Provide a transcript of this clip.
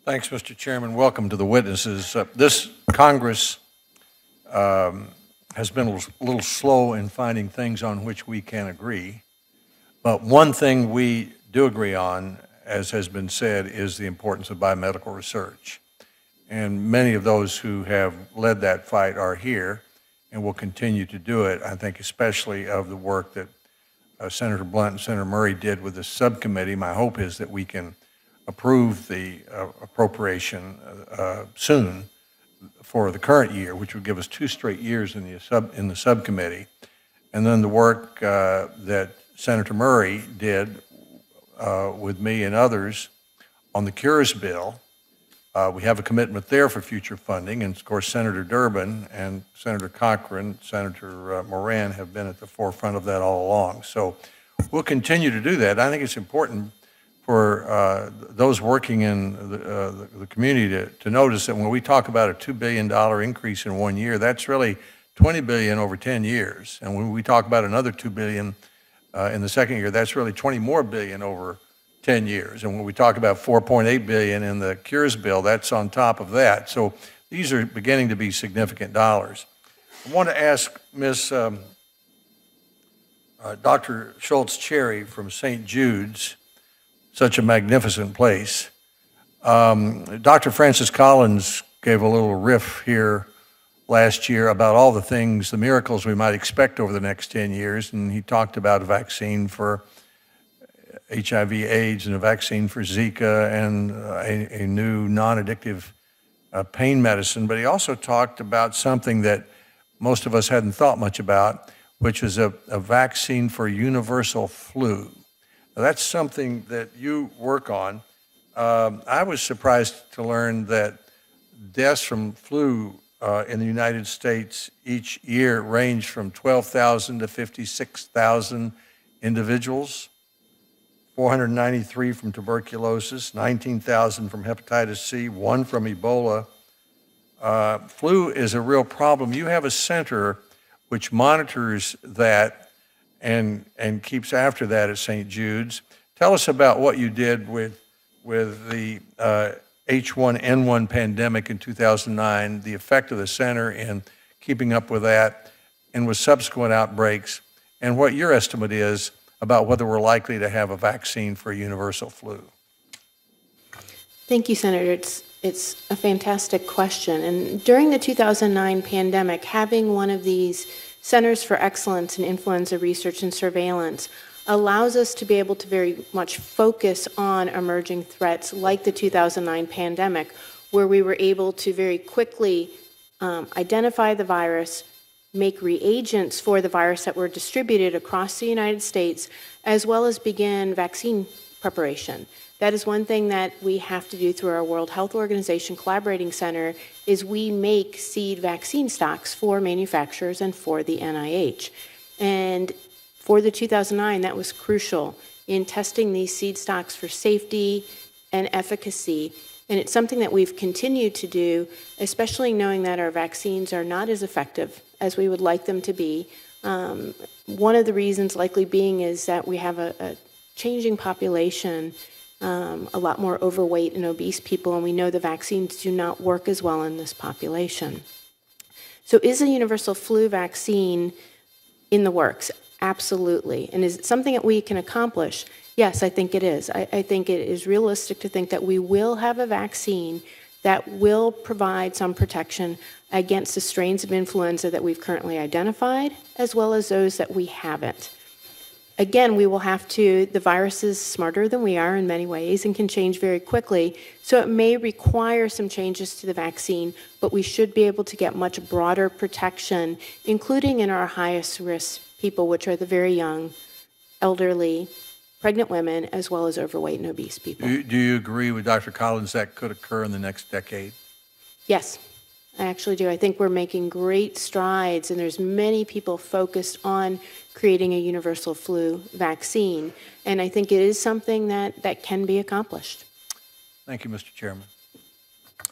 Thanks, Mr. Chairman. Welcome to the witnesses. This Congress has been a little slow in finding things on which we can agree. But one thing we do agree on, as has been said, is the importance of biomedical research. And many of those who have led that fight are here and will continue to do it. I think especially of the work that Senator Blunt and Senator Murray did with the subcommittee. My hope is that we can approve the appropriation soon for the current year, which would give us 2 straight years in the subcommittee. And then the work that Senator Murray did with me and others on the Cures bill. We have a commitment there for future funding, and of course Senator Durbin and Senator Cochran, Senator Moran have been at the forefront of that all along. So we'll continue to do that. I think it's important for those working in the community to notice that when we talk about a $2 billion increase in 1 year, that's really $20 billion over 10 years. And when we talk about another $2 billion in the second year, that's really $20 more billion over 10 years. And when we talk about $4.8 billion in the Cures bill, that's on top of that. So these are beginning to be significant dollars. I want to ask Ms. Dr. Schultz-Cherry from St. Jude's, such a magnificent place. Dr. Francis Collins gave a little riff here last year about all the things, the miracles we might expect over the next 10 years, and he talked about a vaccine for HIV/AIDS and a vaccine for Zika and a new non-addictive pain medicine, but he also talked about something that most of us hadn't thought much about, which is a vaccine for universal flu. Now, that's something that you work on. I was surprised to learn that deaths from flu in the United States each year range from 12,000 to 56,000 individuals. 493 from tuberculosis, 19,000 from hepatitis C, 1 from Ebola. Flu is a real problem. You have a center which monitors that and keeps after that at St. Jude's. Tell us about what you did with the H1N1 pandemic in 2009, the effect of the center in keeping up with that and with subsequent outbreaks, and what your estimate is about whether we're likely to have a vaccine for universal flu. Thank you, Senator. It's a fantastic question. And during the 2009 pandemic, having one of these Centers for Excellence in Influenza Research and Surveillance allows us to be able to very much focus on emerging threats like the 2009 pandemic, where we were able to very quickly identify the virus, make reagents for the virus that were distributed across the United States, as well as begin vaccine preparation. That is one thing that we have to do through our World Health Organization Collaborating Center, is we make seed vaccine stocks for manufacturers and for the NIH. And for the 2009, that was crucial in testing these seed stocks for safety and efficacy. And it's something that we've continued to do, especially knowing that our vaccines are not as effective as we would like them to be. One of the reasons likely being is that we have a changing population, a lot more overweight and obese people, and we know the vaccines do not work as well in this population. So is a universal flu vaccine in the works? Absolutely. And is it something that we can accomplish? Yes, I think it is. I think it is realistic to think that we will have a vaccine that will provide some protection against the strains of influenza that we've currently identified, as well as those that we haven't. Again, we will have to, the virus is smarter than we are in many ways and can change very quickly, so it may require some changes to the vaccine, but we should be able to get much broader protection, including in our highest risk people, which are the very young, elderly, pregnant women, as well as overweight and obese people. Do you agree with Dr. Collins that could occur in the next decade? Yes, I actually do. I think we're making great strides, and there's many people focused on creating a universal flu vaccine, and I think it is something that can be accomplished. Thank you, Mr. Chairman.